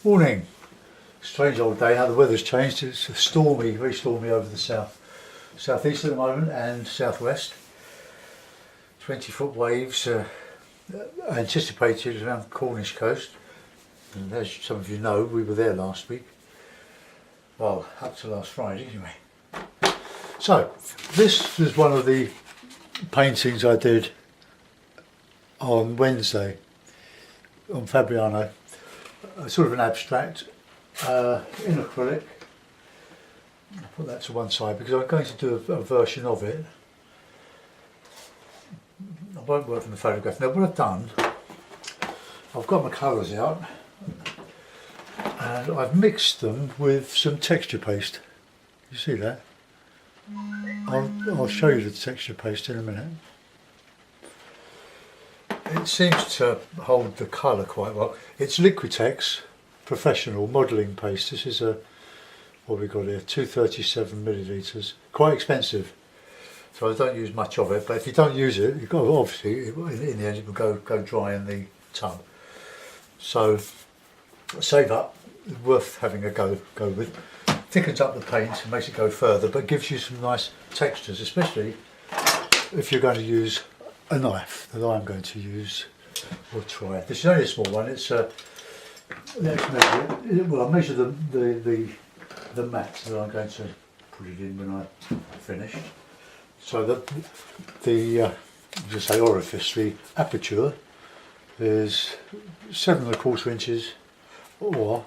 Morning. Strange old day. Now the weather's changed. It's stormy, very stormy over the southeast at the moment and southwest. 20-foot waves anticipated around the Cornish coast. And as some of you know, we were there last week. Well, up to last Friday anyway. So this was one of the paintings I did on Wednesday on Fabriano. Sort of an abstract in acrylic. I'll put that to one side because I'm going to do a version of it. I won't work from the photograph. Now what I've done, I've got my colours out and I've mixed them with some texture paste. You see that? I'll show you the texture paste in a minute. It seems to hold the colour quite well. It's Liquitex Professional Modelling Paste. This is what we got here, 237 millilitres. Quite expensive, so I don't use much of it. But if you don't use it, you've got obviously in the end it will go dry in the tub. So save up. Worth having a go with. Thickens up the paint and makes it go further, but gives you some nice textures, especially if you're going to use a knife that I'm going to use or try. This is only a small one. It's let's measure it. Well, I'll measure the mat that I'm going to put it in when I finish. So the just say orifice, the aperture is 7¼ inches or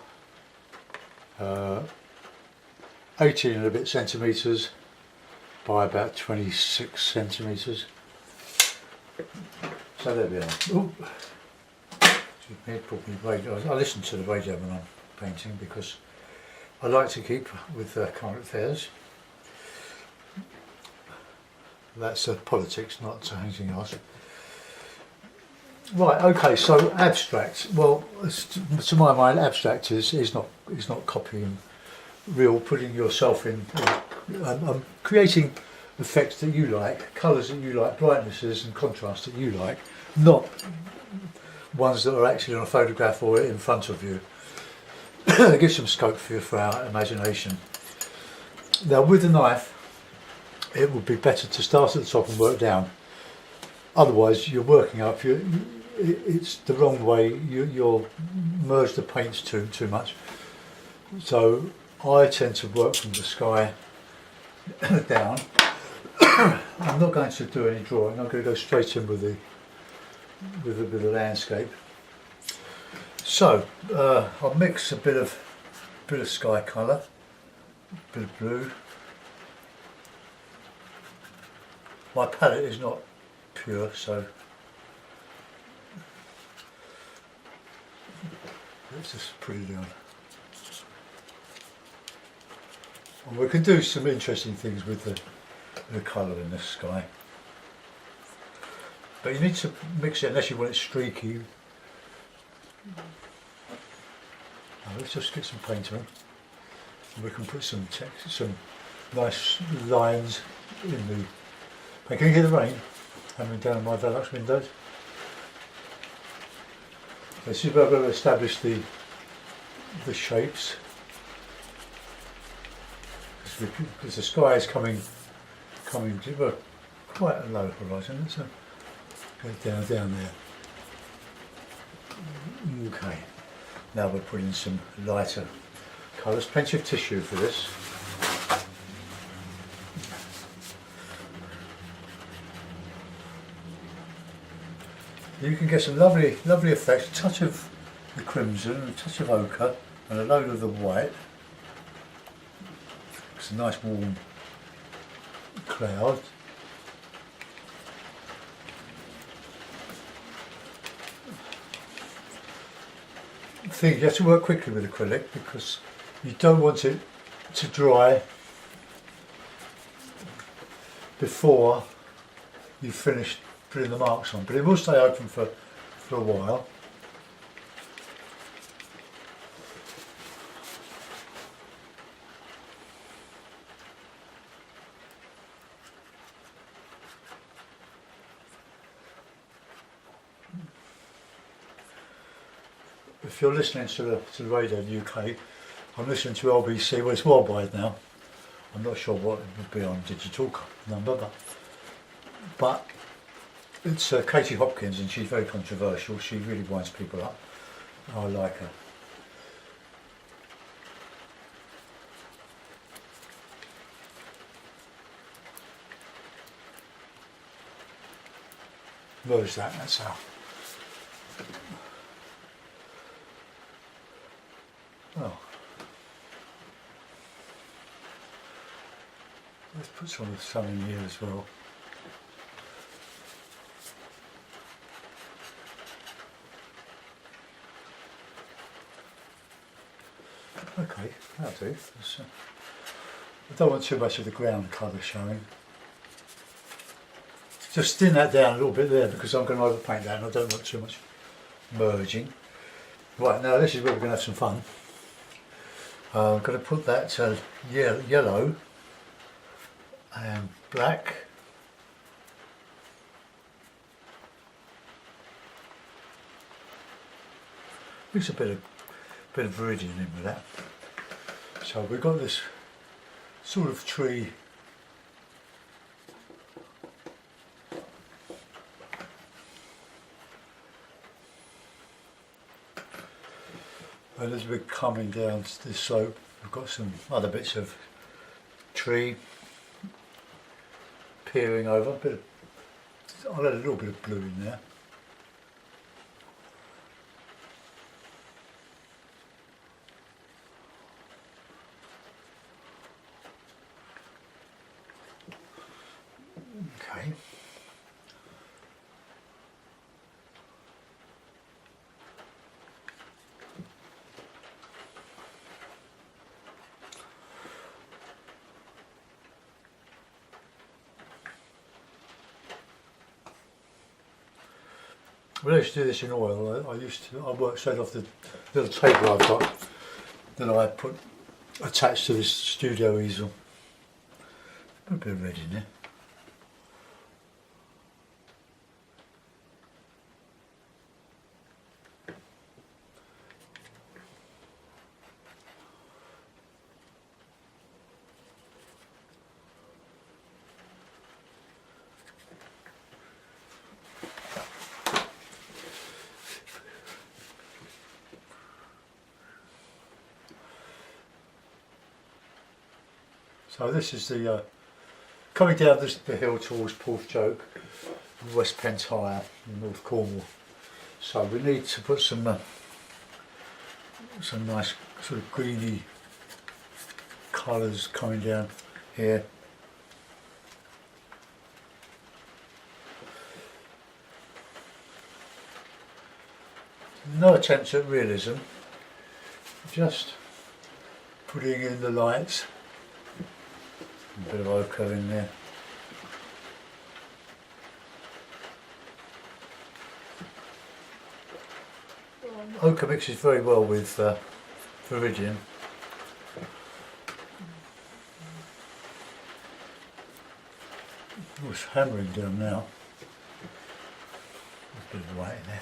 18 and a bit centimetres by about 26 centimetres. So there we are. Ooh. I listen to the radio when I'm painting because I like to keep with current affairs. That's politics, not anything else. Right, okay, so abstract. Well, to my mind, abstract is not copying real, putting yourself in, creating effects that you like, colours that you like, brightnesses and contrast that you like, not ones that are actually on a photograph or in front of you. It gives some scope for our imagination. Now with the knife, it would be better to start at the top and work down. Otherwise you're working up, it's the wrong way, you'll merge the paints too much. So I tend to work from the sky down. I'm not going to do any drawing. I'm going to go straight in with the landscape. So I'll mix a bit of sky colour, a bit of blue. My palette is not pure, so let's just put it down. And we can do some interesting things with the colour in the sky. But you need to mix it unless you want it streaky. Now let's just get some paint on. And we can put some text, some nice lines in the. Hey, can you hear the rain coming down my Velux windows? This is where we'll establish the shapes. Because the sky is coming to quite a low horizon, so go down there. Okay, now we're putting some lighter colours, plenty of tissue for this. You can get some lovely effects, a touch of the crimson, a touch of ochre and a load of the white. It's a nice warm cloud. The thing, you have to work quickly with acrylic because you don't want it to dry before you've finished putting the marks on, but it will stay open for a while. if you're listening to the radio in the UK, I'm listening to LBC. Well, it's worldwide now. I'm not sure what it would be on digital number, but it's Katie Hopkins, and she's very controversial. She really winds people up. I like her. Where is that? That's how. Oh. Let's put some of the sun in here as well. Okay, that'll do. I don't want too much of the ground colour showing. Just thin that down a little bit there because I'm going to overpaint that and I don't want too much merging. Right, now this is where we're going to have some fun. I'm going to put that yellow and black. Mix a bit of viridian in with that. So we've got this sort of tree. And as we're coming down this slope, we've got some other bits of tree peering over. I'll add a little bit of blue in there. Okay. When I used to do this in oil, I worked straight off the little table I've got that I put attached to this studio easel. Put a bit of red in there. So this is the coming down the hill towards Porth, West Pentire in North Cornwall. So we need to put some nice sort of greeny colours coming down here. No attempt at realism, just putting in the lights. A bit of ochre in there. Ochre mixes very well with viridian. Oh, it's hammering down now. There's a bit of white in there.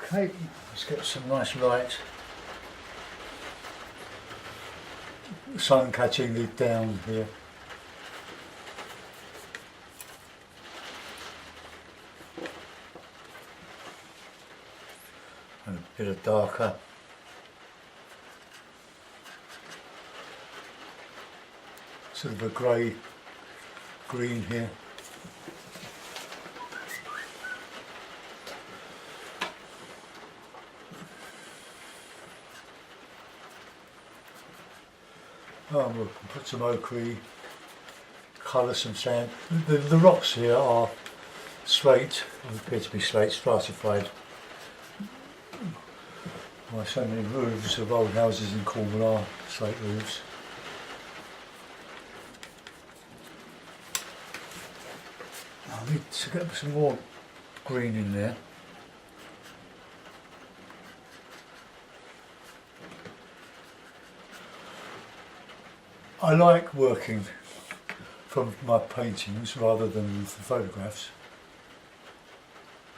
Okay, let's get some nice light. Sun catching the down here. And a bit of darker. Sort of a grey green here. We'll put some ochre, colour some sand. The rocks here are slate, appear to be slate, stratified. Well, so many roofs of old houses in Cornwall are slate roofs. I need to get some more green in there. I like working from my paintings rather than the photographs.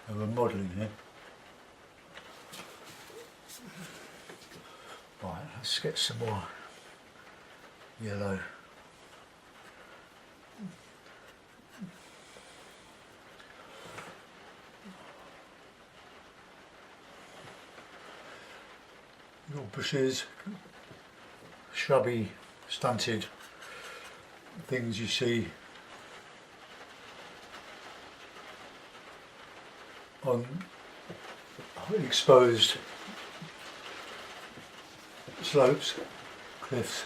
And we're modelling here. Right, let's get some more yellow. Little bushes, shrubby, stunted things you see on exposed slopes, cliffs.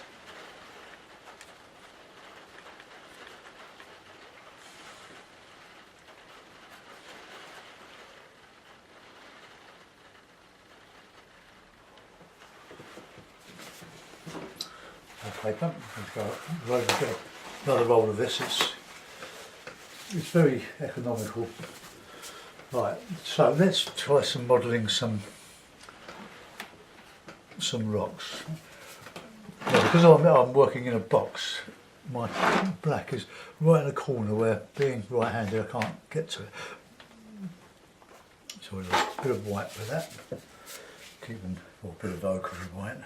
Paper. Get another roll of this. It's very economical. Right, so let's try some modelling some rocks. Now, because I'm working in a box, my black is right in the corner where, being right-handed, I can't get to it. So a bit of white for that. Keeping a bit of ochre white.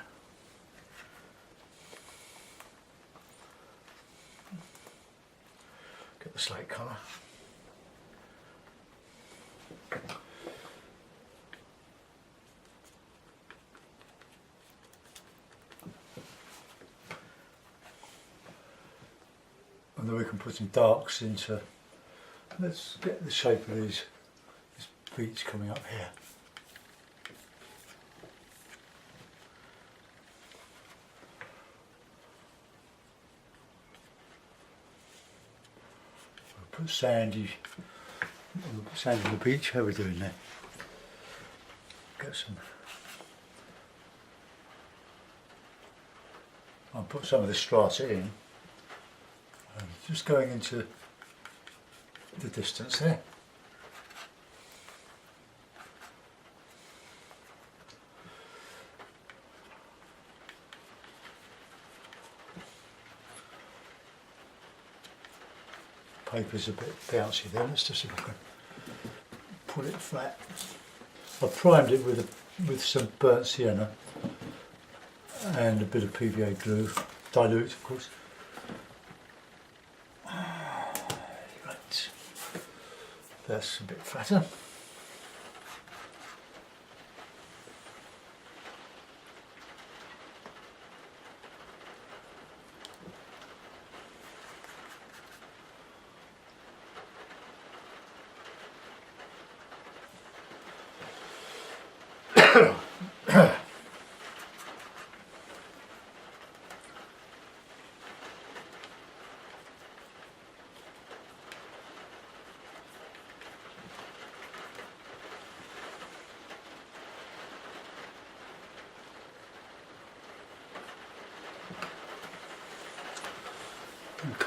Get the slate colour. And then we can put some darks into, let's get the shape of this beach coming up here. Put sand in the beach. How are we doing there? Get some. I'll put some of the strata in. Just going into the distance there. Paper's a bit bouncy there. Let's just see if I can pull it flat. I've primed it with some burnt sienna and a bit of PVA glue, dilute of course. Right, that's a bit fatter.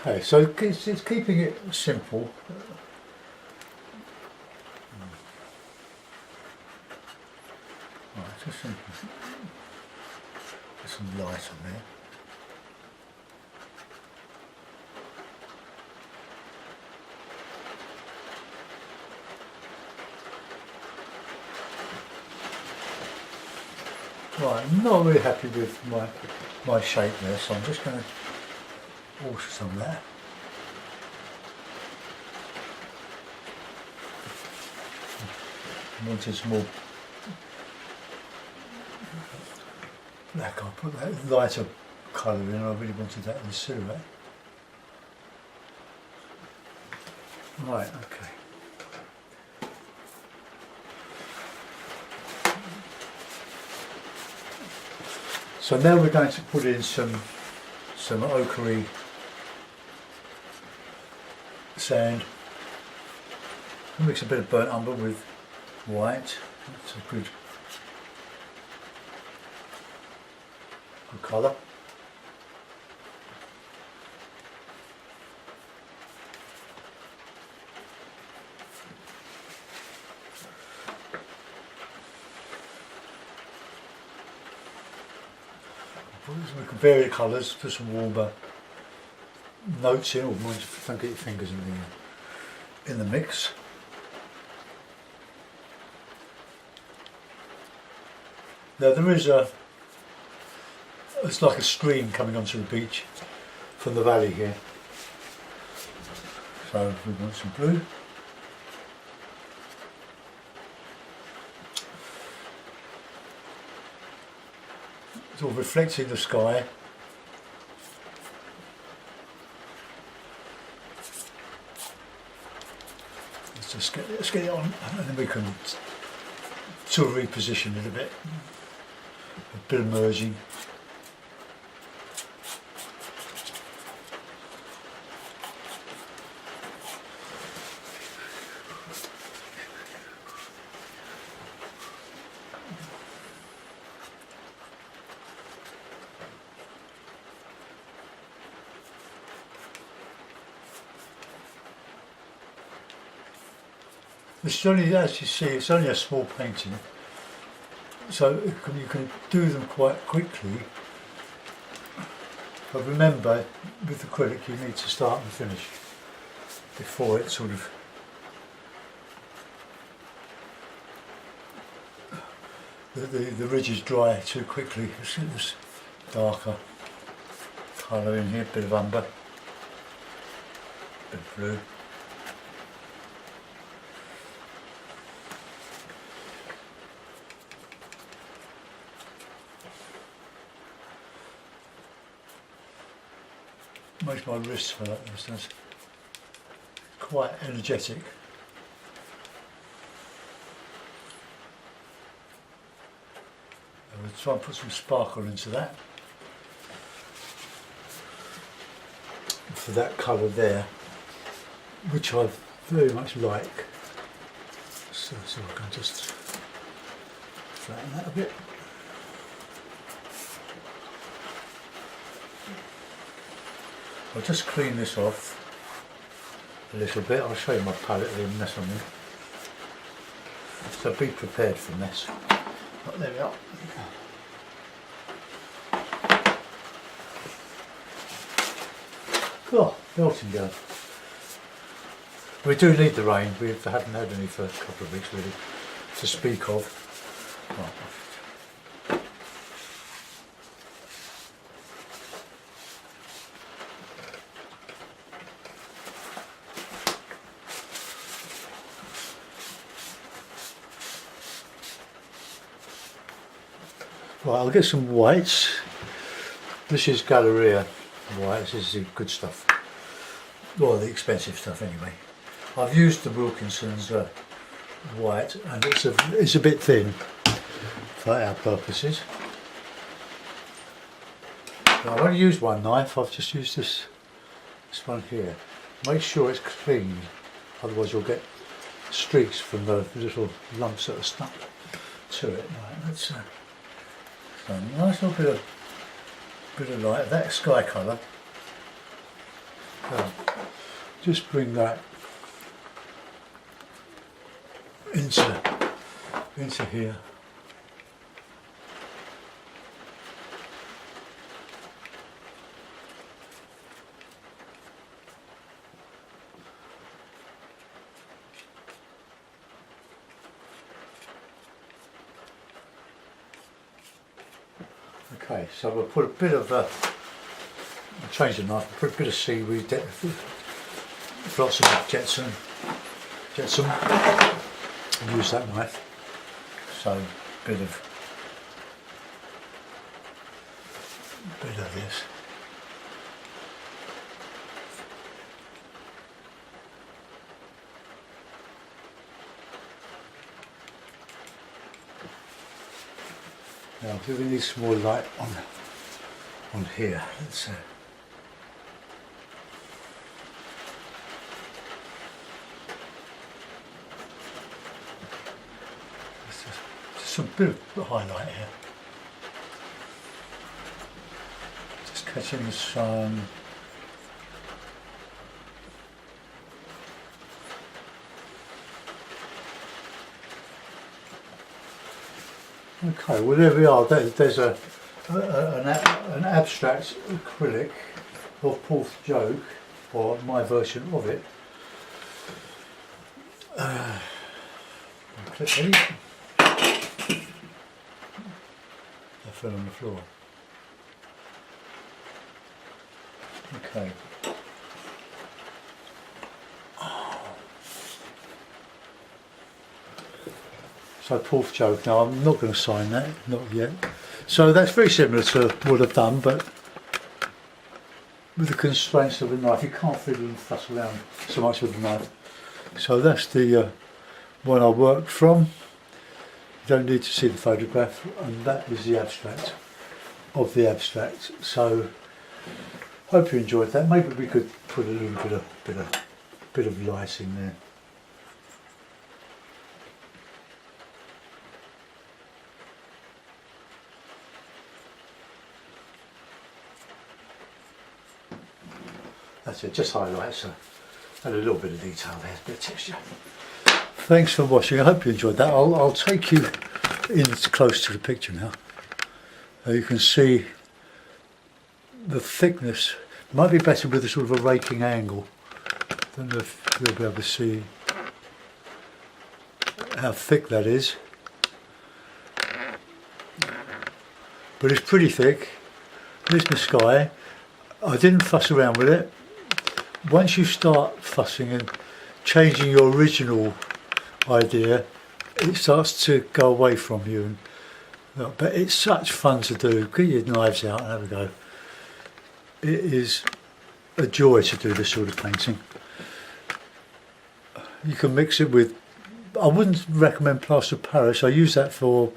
Okay, so it's keeping it simple. Right, just put some light on there. Right, I'm not really happy with my shape there, so I'm just going to alter some of that. I wanted some more black. I'll put that lighter colour in. I really wanted that in the silhouette. Right, okay. So now we're going to put in some ochre sand. Mix a bit of burnt umber with white. That's a good colour. We can vary the colours, put some warmer notes in. Oh, mind, don't get your fingers in the mix. Now there is it's like a stream coming onto the beach from the valley here. So we want some blue. It's all reflecting the sky. Let's get it on, and then we can sort of reposition it a bit. A bit of merging. It's only, as you see, it's only a small painting, so you can do them quite quickly. But remember, with acrylic you need to start and finish before it sort of the ridges dry too quickly. It's darker colour in here, bit of umber, bit of blue. Makes my wrists hurt, that's quite energetic. We'll try and put some sparkle into that. For that colour there, which I very much like. So I can just flatten that a bit. I'll just clean this off a little bit. I'll show you my palette with a mess on it. So be prepared for mess. Oh, there we are. Oh, melting down. We do need the rain. We haven't had any for a couple of weeks really to speak of. Right. Right, I'll get some whites. This is Galleria white. This is the good stuff, or the expensive stuff anyway. I've used the Wilkinson's white, and it's a bit thin for our purposes. Now, I've only used one knife. I've just used this one here. Make sure it's clean, otherwise you'll get streaks from the little lumps that are stuck to it. Right, let's. A nice little bit of light, that sky colour. Just bring that into here. Okay, so we'll put a bit of, I'll change the knife, put a bit of seaweed, lots of jetsam, and use that knife. So a bit of this. Now, do we need some more light on here? Let's just a bit of highlight here. Just catching the sun. Okay, well there we are. There's an abstract acrylic of Porth joke or my version of it. Click any. That fell on the floor. Okay. So Porth joke. Now I'm not going to sign that, not yet. So that's very similar to what I've done, but with the constraints of the knife, you can't really fuss around so much with the knife. So that's the one I worked from. You don't need to see the photograph, and that is the abstract of the abstract. So hope you enjoyed that. Maybe we could put a little bit of light in there. That's it, just highlights and a little bit of detail there, a bit of texture. Thanks for watching. I hope you enjoyed that. I'll take you in close to the picture now. You can see the thickness. Might be better with a sort of a raking angle. Don't know if you'll be able to see how thick that is. But it's pretty thick. There's the sky. I didn't fuss around with it. Once you start fussing and changing your original idea, it starts to go away from you. But it's such fun to do. Get your knives out and have a go. It is a joy to do this sort of painting. You can mix it with, I wouldn't recommend plaster of Paris. I use that for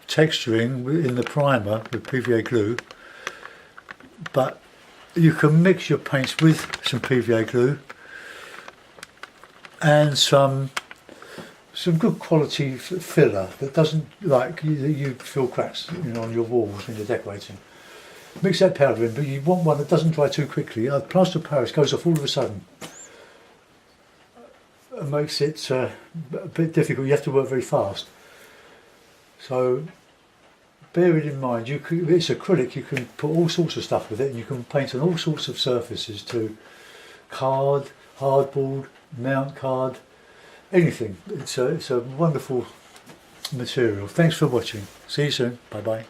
texturing in the primer with PVA glue. But you can mix your paints with some PVA glue and some good quality filler that doesn't you feel cracks on your walls when you're decorating. Mix that powder in, but you want one that doesn't dry too quickly. Plaster of Paris goes off all of a sudden. It makes it a bit difficult. You have to work very fast. So bear it in mind. It's acrylic. You can put all sorts of stuff with it, and you can paint on all sorts of surfaces too. Card, hardboard, mount card, anything. It's a wonderful material. Thanks for watching. See you soon. Bye bye.